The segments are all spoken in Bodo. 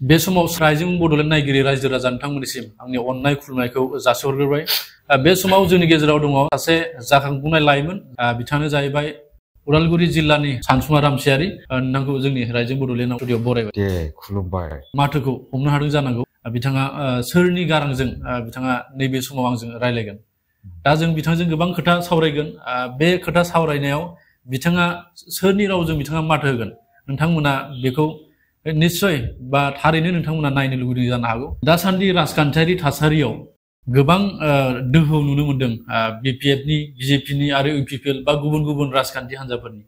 बे समाव रायजो बड'लेण्ड नायगिरि रायजो राजा नोंथांमोननिसिम आंनि अननाय खुलुमनायखौ जासिहरग्रोबाय। बे समाव जोंनि गेजेराव दङ सासे जाखांफुनाय लाइमोन, बिथाङानो जाहैबाय उदालगुरि जिल्लानि सानसुमा रामसियारि। नोंथांखौ जोंनि रायजो बड'लेण्डआव स्टुडिअ'आव बरायबाय। दे खुलुमबाय। माथोखौ हमनो हादों जानांगौ। बिथाङा सोरनि गारांजों बिथाङा नैबे समाव आंजों रायलायगोन। दा जों बिथांजों गोबां खोथा सावरायगोन। बे खोथा सावरायनायाव बिथाङा सोरनि रावजों बिथाङा माथो होगोन, नोंथांमोना बेखौ निश्चय बा थारैनो नोंथांमोना नायनो लुबैदों जानो हागौ। दासान्दि राजखान्थियारि थासारियाव गोबां दोहौ नुनो मोनदों बिपिएफनि, बिजेपिनि आरो इउपिपिएल बा गुबुन गुबुन राजखान्थि हान्जाफोरनि।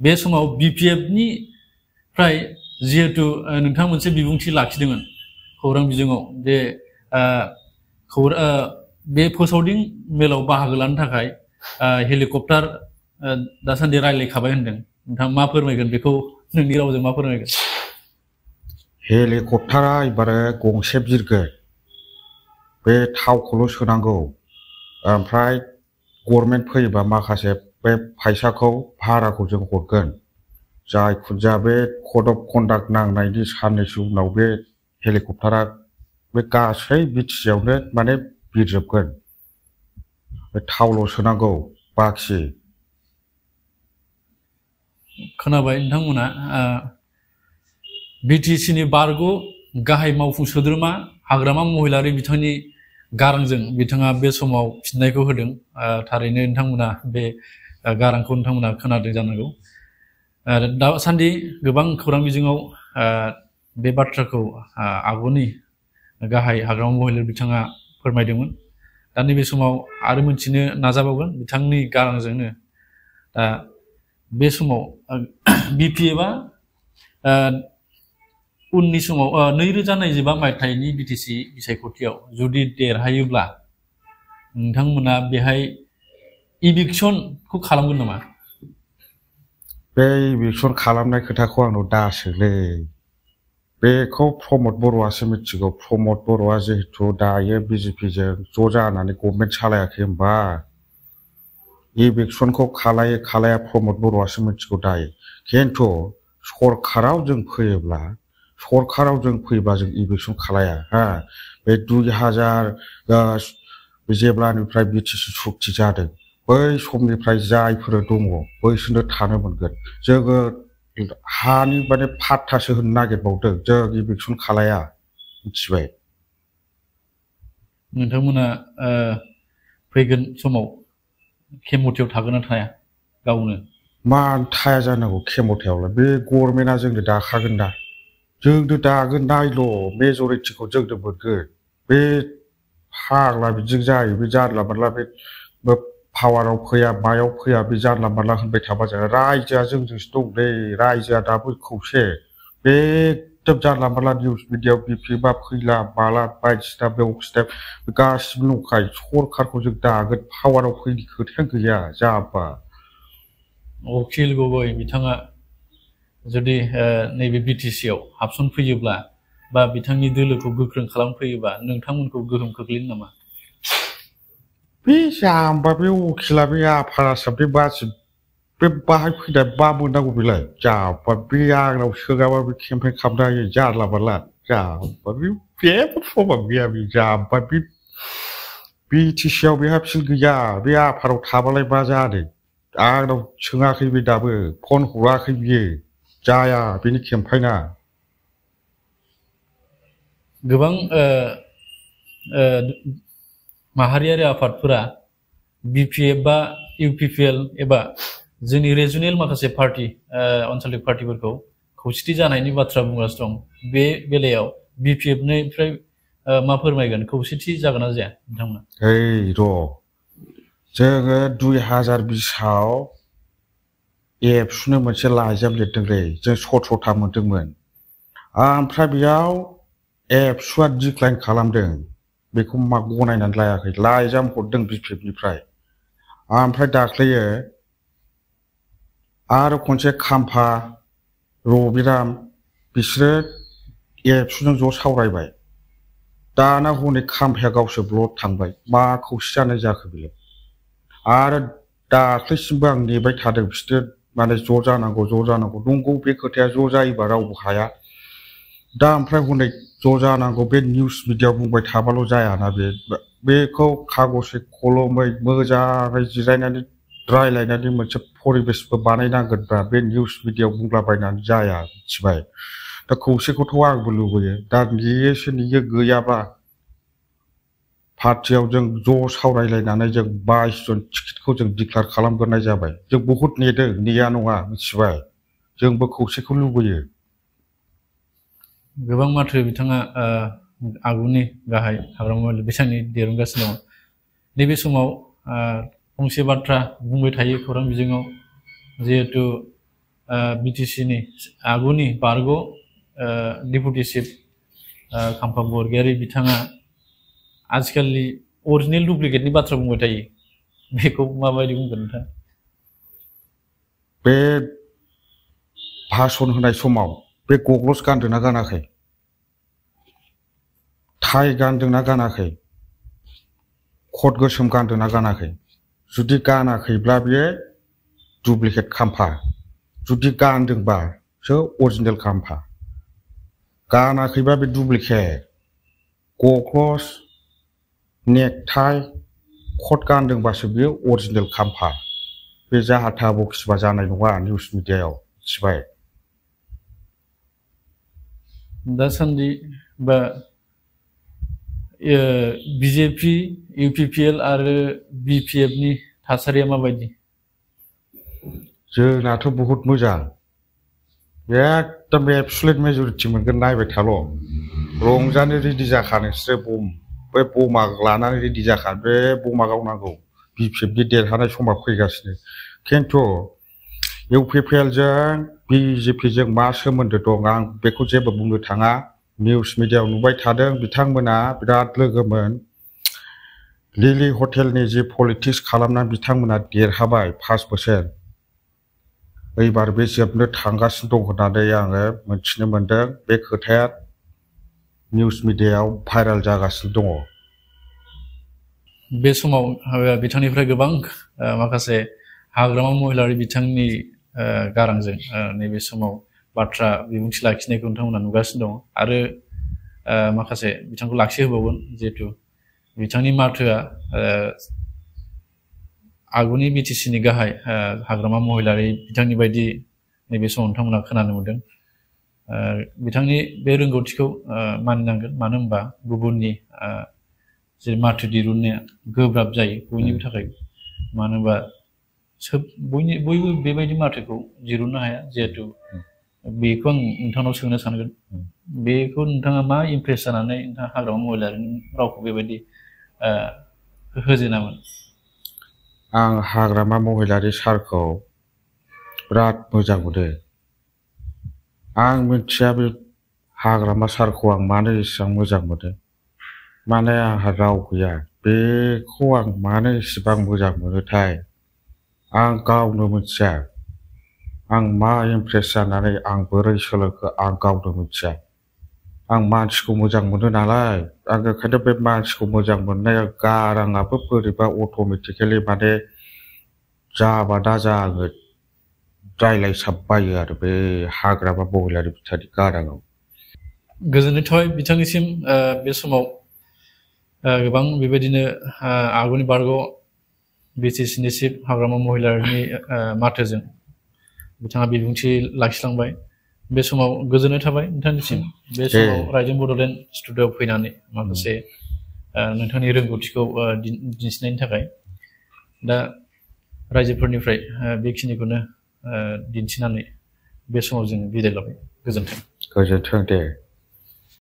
बे समाव बिपिएफनि फ्राय जिहेतु नोंथाङा मोनसे बिबुंथि लाखिदोंमोन खौरां बिजोङाव बे फोसावदिं मेलाव बाहागो लानो थाखाय हेलिकप्टार दासान्दि रायलायखाबाय होनदों। नोंथाङा मा फोरमायगोन, बेखौ नोंनि रावजों मा फोरमायगोन? हेलिकप्टारा एबार गंसे बिरगोन, बे थावखौल' सोनांगौ। ओमफ्राय गभर्नमेन्ट फैयोबा माखासे बे फैसाखौ भाराखौ जों हरगोन। जायखुनजाया बे कड अफ कन्डाक्ट नांनायनि साननैसो उनाव बे हेलिकप्टारा बे गासै बिटिसियावनो माने बिरजोबगोन। बे थावल' सोनांगौ, बाखि। खोनाबाय नोंथांमोना। बिटिसिनि बारग' गाहाय मावफुं सोद्रोमा हाग्रामा महिलारि बिथांनि गारांजों बिथाङा बे समाव फिननायखौ होदों। थारैनो नोंथांमोना बे गारांखौ नोंथांमोना खोनादों जानांगौ। दासान्दि गोबां खौरां बिजोङाव बे बाथ्राखौ आगुनि गाहाय हाग्रामा महिलारि बिथाङा फोरमायदोंमोन। दा नैबे समाव आरो मोनथिनो नाजाबावगोन बिथांनि गारांजोंनो। दा बे समाव बिपिएफआ उननि समाव 2025 मायथाइनि बिटिसि बिसायख'थियाव जुदि देरहायोब्ला नोंथांमोना बेहाय इभिक्सनखौ खालामगोन नामा? बे इभिक्सन खालामनाय खोथाखौ आंनाव दासोलै। बेखौ प्रमद बर'आसो मिथिगौ। प्रमद बर'आ जिहेतु दायो बिजेपिजों ज' जानानै गभर्नमेन्ट सालायाखै होमबा, इभिक्सनखौ खालाया प्रमद बर'आसो मिथिगौ दायो। खिन्थु सरकाराव जों फैयोब्ला जों इभिक्सन खालाया। बे 2000 जेब्लानिफ्राय बिटिसि सुक्ति जादों बै समनिफ्राय जायफोर दङ बैसोरनो थानो मोनगोन। जोङो हानि माने फाट्टासो होनो नागिरबावदों, जों इभिक्सन खालाया, मिथिबाय? नोंथांमोना फैगोन समाव खेमथायाव थागोन ना थाया गावनो? मानो थाया जानांगौ खेमथायावलाय? बे गभर्नमेन्टआ जोंनो दाखागोन दा, जोंनो दागोन। नायल' मेजरिटिखौ जोंनो मोनगोन। बे फाग्ला बिदिजों जायो। बे जानला मानला बे पावाराव फैया मायाव फैया बे जानला मानला होनबाय थाबा जाया। रायजोआ जोंजोंसो दंलै, रायजोआ दाबो खौसे। बे एकदम जानला मानला निउस मिडियायाव बिपिएफआ फैला माला बायदिसिना बेवखिथा गासिबो नंखाय। सरकारखौ जों दागोन, पावाराव फैनि खोथायानो गैया। जाबा अखिल गगৈ बिथाङा जुदि नैबे बिटिसिआव हाबसनफैयोब्ला बा बिथांनि दोलोखौ गोख्रों खालामफैयोबा नोंथांमोनखौ गोहोम खोख्लैनो नामा? बे जाम्बा बे अखिला बे आफारासा बे बाहाय फैनाय मा मोननांगौ बेलाय? जाम्बा बे आंनाव सोङाबा बे केम्पेइन खालामनो हायो, जानला मानला। जाम्बा बे जेबो प्रमाण गैया। बे जाम्बा बे बिटिसिआव बेहा फिल्ड गैया। बे आफाराव थाबालाय मा जादों? आंनाव सोङाखै बे दाबो, फन हराखै बियो। जाया बेनि केम्पेइना। गोबां माहारियारि आफादफोरा बिपिएफ बा इउपिपिएल एबा जोंनि रिजनेल माखासे पार्टी आनसलिक पार्टीफोरखौ खौसेथि जानायनि बाथ्रा बुंगासिनो दं। बे बेलायाव बिपिएफनिफ्राय मा फोरमायगोन? खौसेथि जागोन ना जाया नोंथांमोना? जोङो 2020आव एबसुनो मोनसे लाइजाम लिरदोंलै। जों 17था मोनदोंमोन। ओमफ्राय बेयाव एबसुआ डिक्लाइन खालामदों। बेखौ मा गनायनानै लायाखै। लाइजाम हरदों बिपिएफनिफ्राय। ओमफ्राय दाख्लैयो आरो खनसे खाम्फा, रबिराम बिसोरो एबसुजों ज' सावरायबाय। दाना हनै खाम्फाया गावसोर ब्लड थांबाय। मा खौसे जानाय जाखो बेलाय? आरो दाख्लैसिमबो आं नेबाय थादों बिसोर माने ज' जानांगौ। नंगौ बे खोथाया ज' जायोबा रावबो हाया। दा ओमफ्राय हनै ज' जानांगौ बे निउस मिडियायाव बुंबाय थाबाल' जायाना बेखौ खागजै कलमै मोजाङै जिरायनानै रायलायनानै मोनसे परिबेसबो बानायनांगोनब्रा बे निउस मिडियायाव बुंलाबायनानै जाया मिथिबाय दा खौसेखौथ' आंबो लुबैयो दा नेयोसो नेयो गैयाबा पार्टियाव जों ज' सावरायलायनानै जों 22 जन टिकेटखौ जों डिक्लेयार खालामग्रोनाय जाबाय जों बहुद नेदों नेया नङा मिथिबाय जोंबो खौसेखौ लुबैयो गोबां माथो बिथाङा आगुनि गाहाय हाग्रामा महिलारि बिथांनि दिरुनगासिनो दङ नैबे समाव फंसे बाथ्रा बुंबाय थायो खौरां बिजोङाव जिहेतु BTC नि आगुनि बारग' डेपुटि चिफ खाम्फा बरगयारी बिथाङा आजिखालि अरिजिनेल डुप्लिकेटनि बाथ्रा बुंबाय थायो बेखौ माबायदि बुंगोन नोंथां बे भाषण होनाय समाव बे गग्लस गानदोंना गानाखै टाइ गानदोंना गानाखै कट गोसोम गानदोंना गानाखै जुदि गानाखैब्ला बेयो डुप्लिकेट खाम्फा जुदि गानदोंबासो अरिजिनेल खाम्फा गानाखैबा बे डुप्लिकेट गग्लस नेकटाइ कट गानदोंबासो बेयो अरिजिनेल खाम्फा बे जाहा थाहा बखिबा जानाय नङा निउस मिडियायाव मिथिबाय दासान्दि बा BJP UPPL आरो BPF नि थासारिया माबायदि जोंनाथ' बहुत मोजां एकदम एबसुलेट मेजरिटि मोनगोन नायबाय थाल' रंजानो रेडि जाखानोसै बे बमा लानानै रेडि जाखानो बे बमा गावनांगौ BPF नि देरहानाय समा फैगासिनो खिन्थु UPPL जों BJP जों मा सोमोन्दो दं आं बेखौ जेबो बुंनो थाङा निउस मिडियायाव नुबाय थादों बिथांमोना बिराद लोगोमोन लिलि हटेलनि जि पलिटिक्स खालामनानै बिथांमोना देरहाबाय 5 बोसोर एबार बे जोबनो थांगासिनो दं होननानै आङो मिथिनो मोनदों बे खोथाया निउस मिडियायाव भाइराल जागासिनो दङ बे समाव बिथांनिफ्राय गोबां माखासे हाग्रामा महिलारि बिथांनि गारांजों नैबे समाव बाथ्रा बिबुंथि लाखिनायखौ नोंथांमोना नुगासिनो दं आरो माखासे बिथांखौ लाखिहोबावगोन जिहेतु बिथांनि माथोआ आगुनि BTC नि गाहाय हाग्रामा महिलारि बिथांनि बायदि नैबे समाव नोंथांमोना खोनानो मोनदों बिथांनि बे रोंगौथिखौ मानिनांगोन मानो होनबा गुबुननि जे माथो दिरुननाया गोब्राब जायो बयनिबो थाखाय मानो होनबा बयबो बेबायदि माथोखौ दिरुननो हाया जिहेतु बेखौ आं नोंथांनाव सोंनो सानगोन बेखौ नोंथाङा मा इमप्रेस जानानै नोंथाङा हाग्रामा महिलारिनि रावखौ बेबायदि होजेनामोन आं हाग्रामा महिलारि सारखौ बिराद मोजां मोनो आं मिथिया बे हाग्रामा सारखौ आं मानो एसेबां मोजां मोनो माने आंहा राव गैया बेखौ आं मानो एसेबां मोजां मोनोथाय आं गावनो मिथिया आं मा इमप्रेस जानानै आं बोरै सोलोंखो आं गावनो मिथिया आं मानसिखौ मोजां मोनो नालाय आं ओंखायनो बे मानसिखौ मोजां मोननाया गाराङाबो बोरैबा अट'मेटिकेलि माने जाबा दा जा आङो रायलायसाबबायो आरो बे हाग्रामा महिलारि बिथांनि गाराङाव गोजोननाय थाबाय बिथांनिसिम बे समाव गोबां बेबायदिनो आगुनि बारग' BTC नि चिफ हाग्रामा महिलारिनि माथोजों बिथाङा बिबुंथि लाखिलांबाय बे समाव गोजोननाय थाबाय नोंथांनिसिम बे समाव रायजो बड'लेण्ड स्टुडिय'आव फैनानै माखासे नोंथांनि रोंगौथिखौ दिन्थिनायनि थाखाय दा रायजोफोरनिफ्राय बेखिनिखौनो दिन्थिनानै बे समाव जों बिदाय लाबाय गोजोन्थों गोजोन्थों दे